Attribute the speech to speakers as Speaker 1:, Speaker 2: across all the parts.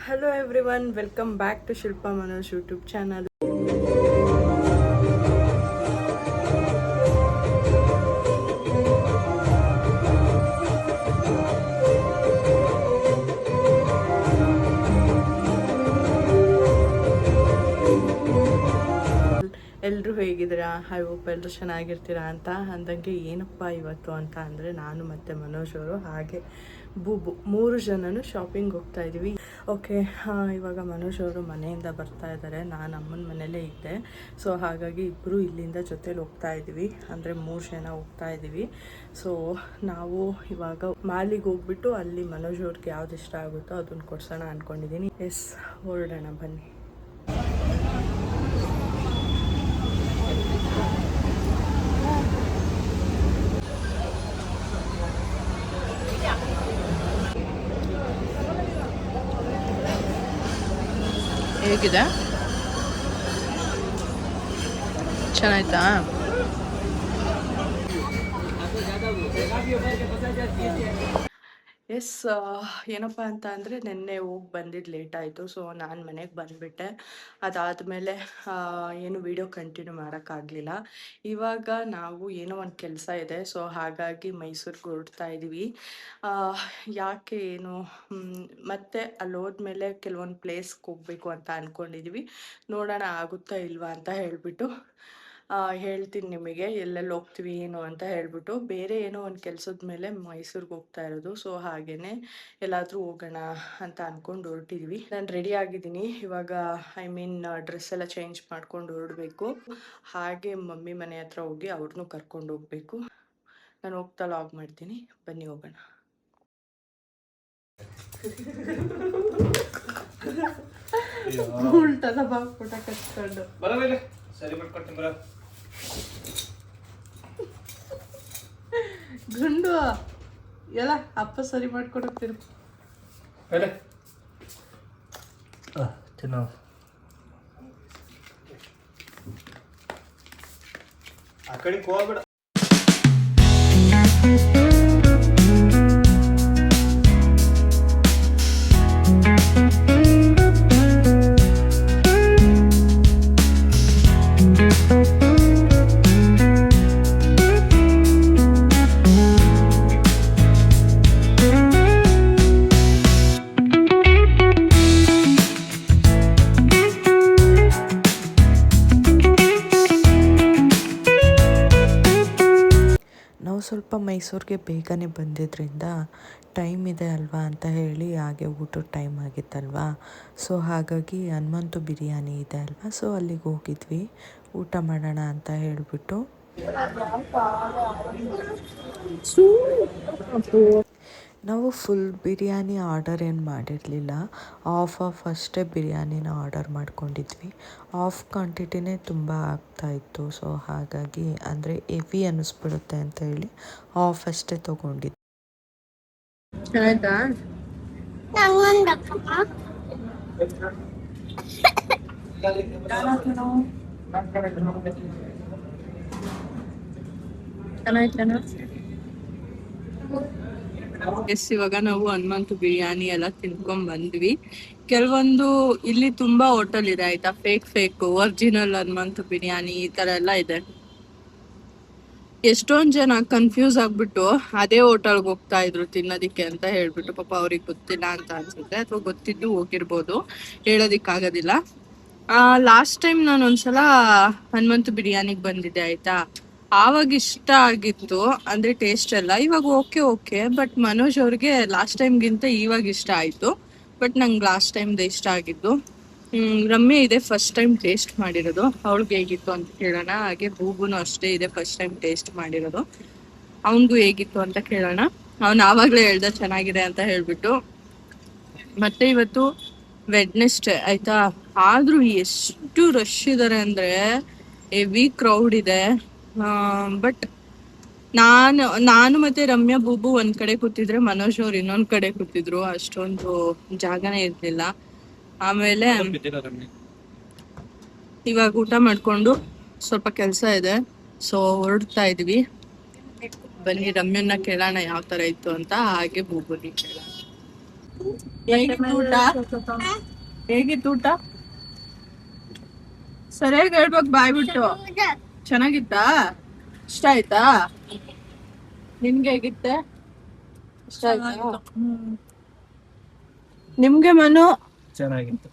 Speaker 1: Hello everyone, welcome back to Shilpa Manoj YouTube channel. ಎಲ್ಲರೂ ಹೇಗಿದ್ದೀರಾ? I hope ಎಲ್ಲರೂ ಚೆನ್ನಾಗಿರ್ತೀರಾ ಅಂತ ಅಂದಂಗೆ ಏನಪ್ಪ ಇವತ್ತು ಅಂತ ಅಂದರೆ ನಾನು ಮತ್ತು ಮನೋಜ್ ಅವರು ಹಾಗೆ ಬೂಬು 3 ಜನನು ಶಾಪಿಂಗ್ ಹೋಗ್ತಾ ಇದ್ದೀವಿ. ಓಕೆ, ಇವಾಗ ಮನೋಜ್ ಅವರು ಮನೆಯಿಂದ ಬರ್ತಾ ಇದ್ದಾರೆ. ನಾನು ಅಮ್ಮನ ಮನೇಲೇ ಇದ್ದೆ, ಸೊ ಹಾಗಾಗಿ ಇಬ್ಬರು ಇಲ್ಲಿಂದ ಜೊತೇಲಿ ಹೋಗ್ತಾ ಇದ್ದೀವಿ, ಅಂದರೆ 3 ಜನ ಹೋಗ್ತಾ ಇದ್ದೀವಿ. ಸೊ ನಾವು ಇವಾಗ ಮಾಲಿಗೆ ಹೋಗ್ಬಿಟ್ಟು ಅಲ್ಲಿ ಮನೋಜ್ ಅವ್ರಿಗೆ ಯಾವ್ದು ಇಷ್ಟ ಆಗುತ್ತೋ ಅದನ್ನು ಕೊಡ್ಸೋಣ ಅಂದ್ಕೊಂಡಿದ್ದೀನಿ. ಎಸ್, ಹೊರಡೋಣ ಬನ್ನಿ. ಹೇಗಿದೆ? ಚೆನ್ನಾಯ್ತಾ? ಎಸ್, ಏನಪ್ಪ ಅಂತ ಅಂದರೆ ನಿನ್ನೆ ಹೋಗಿ ಬಂದಿದ್ದು ಲೇಟ್ ಆಯಿತು. ಸೊ ನಾನು ಮನೆಗೆ ಬಂದುಬಿಟ್ಟೆ. ಅದಾದಮೇಲೆ ಏನು ವಿಡಿಯೋ ಕಂಟಿನ್ಯೂ ಮಾಡೋಕ್ಕಾಗಲಿಲ್ಲ. ಇವಾಗ ನಾವು ಏನೋ ಒಂದು ಕೆಲಸ ಇದೆ, ಸೊ ಹಾಗಾಗಿ ಮೈಸೂರಿಗೆ ಹೊರಡ್ತಾ ಇದ್ದೀವಿ. ಯಾಕೆ ಏನು ಮತ್ತೆ ಅಲ್ಲಿ ಹೋದ್ಮೇಲೆ ಕೆಲವೊಂದು ಪ್ಲೇಸ್ಗೆ ಹೋಗಬೇಕು ಅಂತ ಅಂದ್ಕೊಂಡಿದ್ದೀವಿ. ನೋಡೋಣ ಆಗುತ್ತಾ ಇಲ್ವಾ ಅಂತ ಹೇಳಿಬಿಟ್ಟು ಹೇಳ್ತೀನಿ ನಿಮಗೆ ಎಲ್ಲೆಲ್ಲಿ ಹೋಗ್ತೀವಿ ಏನು ಅಂತ ಹೇಳ್ಬಿಟ್ಟು. ಬೇರೆ ಏನೋ ಒಂದು ಕೆಲಸದ ಮೇಲೆ ಮೈಸೂರಿಗೆ ಹೋಗ್ತಾ ಇರೋದು. ಸೊ ಹಾಗೇ ಎಲ್ಲಾದರೂ ಹೋಗೋಣ ಅಂತ ಅಂದ್ಕೊಂಡು ಹೊರಟಿದ್ವಿ. ನಾನು ರೆಡಿ ಆಗಿದ್ದೀನಿ ಇವಾಗ. ಡ್ರೆಸ್ ಎಲ್ಲ ಚೇಂಜ್ ಮಾಡ್ಕೊಂಡು ಹೊರಡಬೇಕು. ಹಾಗೆ ಮಮ್ಮಿ ಮನೆ ಹತ್ರ ಹೋಗಿ ಅವ್ರನ್ನೂ ಕರ್ಕೊಂಡು ಹೋಗಬೇಕು. ನಾನು ಹೋಗ್ತಾ ಲಾಗ್ ಮಾಡ್ತೀನಿ, ಬನ್ನಿ ಹೋಗೋಣ. ಉಲ್ಟದ ಬಾಗ್ಬಿಟ್ಟ ಕಚ್ಕೊಂಡು
Speaker 2: ಸರಿ ಮಾಡ್ಕೊಡ್ತೀನಿ ಬರ.
Speaker 1: ಗುಂಡು ಎಲ್ಲ ಅಪ್ಪ ಸರಿ ಮಾಡ್ಕೊಡೋಗ್ತಿರು.
Speaker 2: ಆ ಕಡೆ ಹೋಗ್ಬೇಡ.
Speaker 1: ಸ್ವಲ್ಪ ಮೈಸೂರಿಗೆ ಬೇಗನೆ ಬಂದಿದ್ದರಿಂದ ಟೈಮ್ ಇದೆ ಅಲ್ವಾ ಅಂತ ಹೇಳಿ ಹಾಗೆ ಊಟದ ಟೈಮ್ ಆಗಿತ್ತಲ್ವಾ. ಸೊ ಹಾಗಾಗಿ ಹನುಮಂತು ಬಿರಿಯಾನಿ ಇದೆ ಅಲ್ವಾ, ಸೊ ಅಲ್ಲಿಗೆ ಹೋಗಿದ್ವಿ ಊಟ ಮಾಡೋಣ ಅಂತ ಹೇಳಿಬಿಟ್ಟು. ನಾವು ಫುಲ್ ಬಿರಿಯಾನಿ ಆರ್ಡರ್ ಏನು ಮಾಡಿರಲಿಲ್ಲ, ಆಫ್ ಅಷ್ಟೇ ಬಿರಿಯಾನಿನ ಆರ್ಡರ್ ಮಾಡ್ಕೊಂಡಿದ್ವಿ. ಆಫ್ ಕ್ವಾಂಟಿಟಿನೇ ತುಂಬ ಆಗ್ತಾಯಿತ್ತು. ಸೊ ಹಾಗಾಗಿ ಅಂದರೆ ಹೆವಿ ಅನ್ನಿಸ್ಬಿಡುತ್ತೆ ಅಂತ ಹೇಳಿ ಆಫ್ ಅಷ್ಟೇ ತೊಗೊಂಡಿದ್ವಿ. ಎಸ್, ಇವಾಗ ನಾವು ಹನುಮಂತು ಬಿರಿಯಾನಿ ಎಲ್ಲ ತಿನ್ಕೊಂಡ್ ಬಂದ್ವಿ. ಕೆಲವೊಂದು ಇಲ್ಲಿ ತುಂಬಾ ಹೋಟೆಲ್ ಇದೆ ಆಯ್ತಾ, ಫೇಕ್ ಒರಿಜಿನಲ್ ಹನುಮಂತು ಬಿರಿಯಾನಿ ಈ ತರ ಎಲ್ಲ ಇದೆ. ಎಷ್ಟೊಂದ್ ಜನ ಕನ್ಫ್ಯೂಸ್ ಆಗ್ಬಿಟ್ಟು ಅದೇ ಹೋಟೆಲ್ಗೆ ಹೋಗ್ತಾ ಇದ್ರು ತಿನ್ನೋದಿಕ್ಕೆ ಅಂತ ಹೇಳ್ಬಿಟ್ಟು. ಪಾಪ ಅವ್ರಿಗೆ ಗೊತ್ತಿಲ್ಲ ಅಂತ ಅನ್ಸುತ್ತೆ, ಅಥವಾ ಗೊತ್ತಿದ್ದು ಹೋಗಿರ್ಬೋದು, ಹೇಳೋದಿಕ್ಕಾಗೋದಿಲ್ಲ. ಲಾಸ್ಟ್ ಟೈಮ್ ನಾನು ಒಂದ್ಸಲ ಹನುಮಂತು ಬಿರಿಯಾನಿಗೆ ಬಂದಿದ್ದೆ ಆಯ್ತಾ, ಆವಾಗ ಇಷ್ಟ ಆಗಿತ್ತು ಅಂದ್ರೆ ಟೇಸ್ಟ್ ಎಲ್ಲ. ಇವಾಗ ಓಕೆ ಬಟ್ ಮನೋಜ್ ಅವ್ರಿಗೆ ಲಾಸ್ಟ್ ಟೈಮ್ಗಿಂತ ಇವಾಗ ಇಷ್ಟ ಆಯ್ತು. ಬಟ್ ನಂಗೆ ಲಾಸ್ಟ್ ಟೈಮ್ದು ಇಷ್ಟ ಆಗಿದ್ದು. ರಮ್ಯ ಇದೆ ಫಸ್ಟ್ ಟೈಮ್ ಟೇಸ್ಟ್ ಮಾಡಿರೋದು, ಅವಳಿಗೆ ಹೇಗಿತ್ತು ಅಂತ ಕೇಳೋಣ. ಹಾಗೆ ಬೂಬುನು ಅಷ್ಟೇ ಇದೆ ಫಸ್ಟ್ ಟೈಮ್ ಟೇಸ್ಟ್ ಮಾಡಿರೋದು, ಅವನಿಗೂ ಹೇಗಿತ್ತು ಅಂತ ಕೇಳೋಣ. ಅವ್ನು ಆವಾಗಲೇ ಹೇಳ್ದ ಚೆನ್ನಾಗಿದೆ ಅಂತ ಹೇಳ್ಬಿಟ್ಟು. ಮತ್ತೆ ಇವತ್ತು ವೆಡ್ನೆಸ್ಡೇ ಆಯ್ತಾ, ಆದ್ರೂ ಎಷ್ಟು ರಶ್ ಇದಾರೆ ಅಂದ್ರೆ ಹೆವಿ ಕ್ರೌಡ್ ಇದೆ. ಬಟ್ ನಾನು ಮತ್ತೆ ರಮ್ಯಾ ಬೂಬು ಒಂದ್ ಕಡೆ ಕೂತಿದ್ರೆ ಮನೋಜ್ ಅವ್ರು ಇನ್ನೊಂದ್ ಕಡೆ ಕೂತಿದ್ರು, ಅಷ್ಟೊಂದು ಜಾಗನೇ ಇರ್ಲಿಲ್ಲ. ಆಮೇಲೆ ಇವಾಗ ಊಟ ಮಾಡ್ಕೊಂಡು ಸ್ವಲ್ಪ ಕೆಲಸ ಇದೆ, ಸೊ ಹೊರಡ್ತಾ ಇದೀವಿ. ಬನ್ನಿ ರಮ್ಯನ್ನ ಕೇಳೋಣ ಯಾವ ತರ ಇತ್ತು ಅಂತ, ಹಾಗೆ ಬೂಬುನಿ ಕೇಳೋಣ. ಹೇಗಿತ್ತು ಊಟ? ಹೇಗಿತ್ತು ಊಟ? ಸರಿಯಾಗಿ ಹೇಳ್ಬೇಕು ಬಾಯ್ಬಿಟ್ಟು. ಚೆನ್ನಾಗಿತ್ತಾ? ಇಷ್ಟ ಆಯ್ತಾ? ನಿಮ್ಗೆ ಹೇಗಿತ್ತೆ? ಇಷ್ಟ ಆಯ್ತಾ? ನಿಮ್ಗೆ ಮನು?
Speaker 2: ಚೆನ್ನಾಗಿತ್ತು.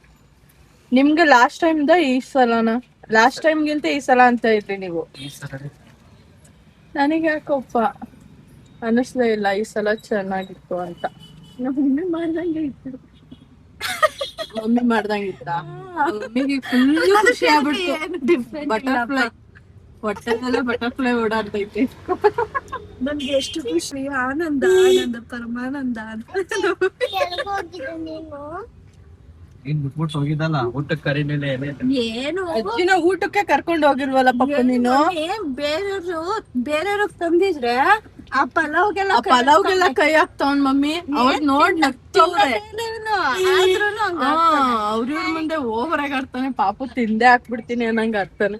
Speaker 1: ನಿಮ್ಗೆ ಲಾಸ್ಟ್ ಟೈಮ್ದ ಈ ಸಲನ? ಲಾಸ್ಟ್ ಟೈಮ್ಗಿಂತ ಈ ಸಲ ಅಂತ ಇದ್ರಿ ನೀವು. ನನಗೆ ಯಾಕೋಪ್ಪ ಅನಿಸ್ಲೇ ಇಲ್ಲ ಈ ಸಲ ಚೆನ್ನಾಗಿತ್ತು ಅಂತ. ಮಮ್ಮಿ ಮಾಡ್ದಂಗಿತ್ತ? ಮಮ್ಮಿಗೆ ಫುಲ್ ಖುಷಿ ಆಗ್ಬಿಡ್ತು. ಬಟರ್ಫ್ಲೈ ಹೊಟ್ಟೆನೆಲ್ಲ ಬಟರ್ಫ್ಲೈ ಓಡಾಡ್ತೈತೆ. ನನ್ಗೆ ಎಷ್ಟು ಖುಷಿ, ಆನಂದ ಆನಂದ ಪರಮಾನಂದ ಅಂತ.
Speaker 2: ನೀನ್ ಬಿಟ್ಬಿಟ್ಟು ಹೋಗಿದ್ದಲ್ಲ ಊಟಕ್ಕೆ ಕರೀಲಿಲ್ಲ.
Speaker 1: ಏನು ಅಜ್ಜಿನ ಊಟಕ್ಕೆ ಕರ್ಕೊಂಡು ಹೋಗಿಲ್ವಲ್ಲ ಪಪ್ಪ ನೀನು? ಬೇರೆಯವ್ರು ತಂದಿದ್ರೆ ಆ ಪಲಾವ್ಗೆಲ್ಲ ಕೈ ಹಾಕ್ತವನ್ ಮಮ್ಮಿ. ಅವ್ರು ನೋಡ್ ನಗ್ತವ್ರೆ. ಅವ್ರ ಮುಂದೆ ಓವರ್ ಆಗಿ ಆಡ್ತಾನೆ. ಪಾಪ ತಿಂದೆ ಹಾಕ್ಬಿಡ್ತೀನಿ ಅನ್ನಂಗ ಆಡ್ತಾನೆ.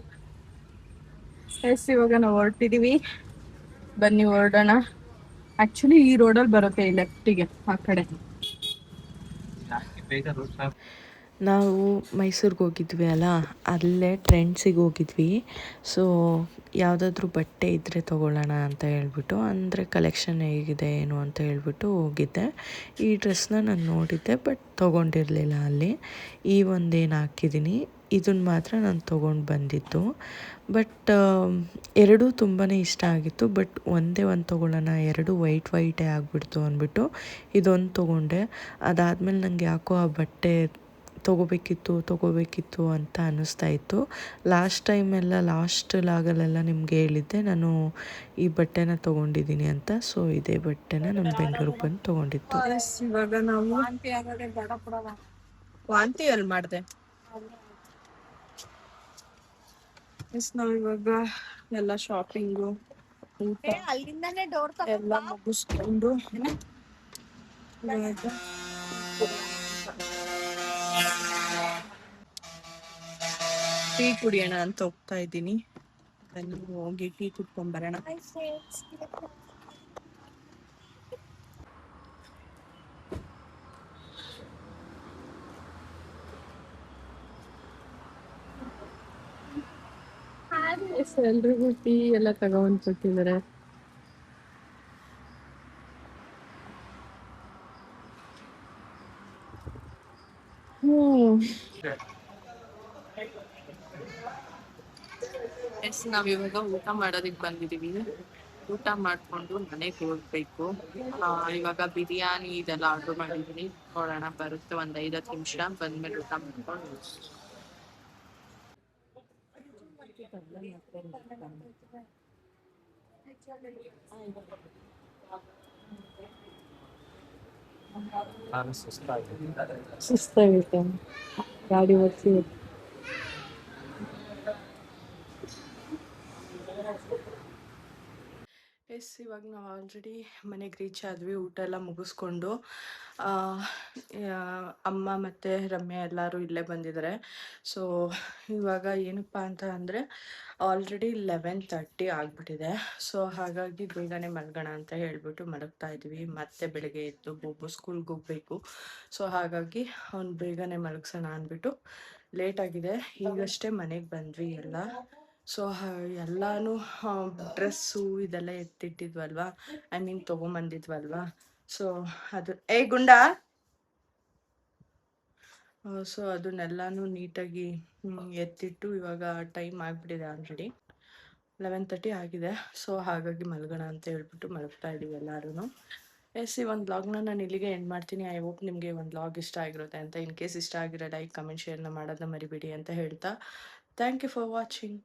Speaker 1: ಎಸ್ ಇವಾಗ ನಾವು ಹೊರಟಿದೀವಿ, ಬನ್ನಿ ಹೊರಡೋಣ. ಆಕ್ಚುಲಿ ಈ ರೋಡಲ್ಲಿ ಬರುತ್ತೆ, ಈ ಲೆಫ್ಟಿಗೆ ಆ ಕಡೆ.
Speaker 3: ನಾವು ಮೈಸೂರಿಗೆ ಹೋಗಿದ್ವಿ ಅಲ್ಲ, ಅಲ್ಲೇ ಟ್ರೆಂಡ್ಸಿಗೆ ಹೋಗಿದ್ವಿ. ಸೊ ಯಾವುದಾದ್ರೂ ಬಟ್ಟೆ ಇದ್ದರೆ ತೊಗೊಳ್ಳೋಣ ಅಂತ ಹೇಳ್ಬಿಟ್ಟು, ಅಂದರೆ ಕಲೆಕ್ಷನ್ ಹೇಗಿದೆ ಏನು ಅಂತ ಹೇಳ್ಬಿಟ್ಟು ಹೋಗಿದ್ದೆ. ಈ ಡ್ರೆಸ್ನ ನಾನು ನೋಡಿದ್ದೆ ಬಟ್ ತೊಗೊಂಡಿರಲಿಲ್ಲ ಅಲ್ಲಿ. ಈ ಒಂದೇನು ಹಾಕಿದ್ದೀನಿ, ಇದನ್ನು ಮಾತ್ರ ನಾನು ತೊಗೊಂಡು ಬಂದಿದ್ದು. ಬಟ್ ಎರಡೂ ತುಂಬಾ ಇಷ್ಟ ಆಗಿತ್ತು. ಬಟ್ ಒಂದೇ ಒಂದು ತೊಗೊಳ್ಳೋಣ, ಎರಡು ವೈಟೇ ಆಗಿಬಿಡ್ತು ಅಂದ್ಬಿಟ್ಟು ಇದೊಂದು ತೊಗೊಂಡೆ. ಅದಾದಮೇಲೆ ನನಗೆ ಯಾಕೋ ಆ ಬಟ್ಟೆ ತೊಗೋಬೇಕಿತ್ತು ಅಂತ ಅನ್ನಿಸ್ತಾ ಇತ್ತು. ಲಾಸ್ಟ್ ಟೈಮೆಲ್ಲ ಲಾಸ್ಟ್ ಲಾಗಲ್ಲೆಲ್ಲ ನಿಮ್ಗೆ ಹೇಳಿದ್ದೆ ನಾನು ಈ ಬಟ್ಟೆನ ತೊಗೊಂಡಿದ್ದೀನಿ ಅಂತ. ಸೊ ಇದೇ ಬಟ್ಟೆನ ನಾನು ಬೆಂಗಳೂರಿಗೆ ಬಂದು ತೊಗೊಂಡಿತ್ತು.
Speaker 1: ಇವಾಗ ನಾವು ವಾಂತಿ ಎಲ್ಲಿ ಮಾಡಿದೆ. ನಾವಿವಾಗ ಎಲ್ಲ ಶಾಪಿಂಗು ಊಟ ಎಲ್ಲ ಮುಗಿಸ್ಕೊಂಡು ಟೀ ಕುಡಿಯೋಣ ಅಂತ ಹೋಗ್ತಾ ಇದ್ದೀನಿ. ಹೋಗಿ ಟೀ ಕುಡ್ಕೊಂಡ್ ಬರೋಣ. ಎಲ್ರಿಗೂ ಟೀ ಎಲ್ಲ ತಗೊಂಡ್ ಕೊಟ್ಟಿದ್ದಾರೆ. ನಾವಿವಾಗ ಊಟ ಮಾಡೋದಕ್ಕೆ ಬಂದಿದೀವಿ. ಊಟ ಮಾಡ್ಕೊಂಡು ಮನೆಗೆ ಹೋಗ್ಬೇಕು. ಇವಾಗ ಬಿರಿಯಾನಿ ಇದೆಲ್ಲ ಆರ್ಡರ್ ಮಾಡಿದೀನಿ. ನೋಡೋಣ ಬರುತ್ತೆ ಒಂದ್ 5-10 ನಿಮಿಷ. ಬಂದ್ಮೇಲೆ ಊಟ ಮಾಡ್ಕೊಂಡು ಸುಸ್ತಾಗೈತೆ ಗಾಡಿ ಓಡಿಸಿ. ಇವಾಗ ನಾವು ಆಲ್ರೆಡಿ ಮನೆಗೆ ರೀಚ್ ಆದ್ವಿ. ಊಟ ಎಲ್ಲ ಮುಗಿಸ್ಕೊಂಡು ಅಮ್ಮ ಮತ್ತು ರಮ್ಯಾ ಎಲ್ಲರೂ ಇಲ್ಲೇ ಬಂದಿದ್ದಾರೆ. ಸೊ ಇವಾಗ ಏನಪ್ಪ ಅಂತ ಅಂದರೆ ಆಲ್ರೆಡಿ 11:30 ಆಗಿಬಿಟ್ಟಿದೆ. ಸೊ ಹಾಗಾಗಿ ಬೇಗನೆ ಮಲಗೋಣ ಅಂತ ಹೇಳ್ಬಿಟ್ಟು ಮಲಗ್ತಾ ಇದ್ವಿ. ಮತ್ತೆ ಬೆಳಗ್ಗೆ ಎದ್ದು ಬೋಬು ಸ್ಕೂಲ್ಗೆ ಹೋಗಬೇಕು. ಸೊ ಹಾಗಾಗಿ ಅವ್ನು ಬೇಗನೆ ಮಲಗ್ಸೋಣ ಅಂದ್ಬಿಟ್ಟು ಲೇಟಾಗಿದೆ. ಈಗಷ್ಟೇ ಮನೆಗೆ ಬಂದ್ವಿ ಎಲ್ಲ. ಸೊ ಎಲ್ಲಾನು ಡ್ರೆಸ್ಸು ಇದೆಲ್ಲ ಎತ್ತಿಟ್ಟಿದ್ವಲ್ವಾ, ಐ ಮೀನ್ ತೊಗೊಂಬಂದಿದ್ವಲ್ವಾ. ಸೊ ಅದು ಗುಂಡ ಸೊ ಅದನ್ನೆಲ್ಲಾನು ನೀಟಾಗಿ ಎತ್ತಿಟ್ಟು ಇವಾಗ ಟೈಮ್ ಆಗಿಬಿಟ್ಟಿದೆ. ಆಲ್ರೆಡಿ 11:30 ಆಗಿದೆ. ಸೊ ಹಾಗಾಗಿ ಮಲಗೋಣ ಅಂತ ಹೇಳ್ಬಿಟ್ಟು ಮಲಗ್ತಾ ಇದ್ದೀವಿ ಎಲ್ಲರೂ. ಈ ಒಂದು ವ್ಲಾಗ್ನ ನಾನು ಇಲ್ಲಿಗೆ ಎಂಡ್ ಮಾಡ್ತೀನಿ. ಐ ಹೋಪ್ ನಿಮಗೆ ಒಂದು ವ್ಲಾಗ್ ಇಷ್ಟ ಆಗಿರುತ್ತೆ ಅಂತ. ಇನ್ ಕೇಸ್ ಇಷ್ಟ ಆಗಿರೋ ಲೈಕ್ ಕಮೆಂಟ್ ಶೇರ್ನ ಮಾಡೋದನ್ನ ಮರಿಬೇಡಿ ಅಂತ ಹೇಳ್ತಾ ಥ್ಯಾಂಕ್ ಯು ಫಾರ್ ವಾಚಿಂಗ್.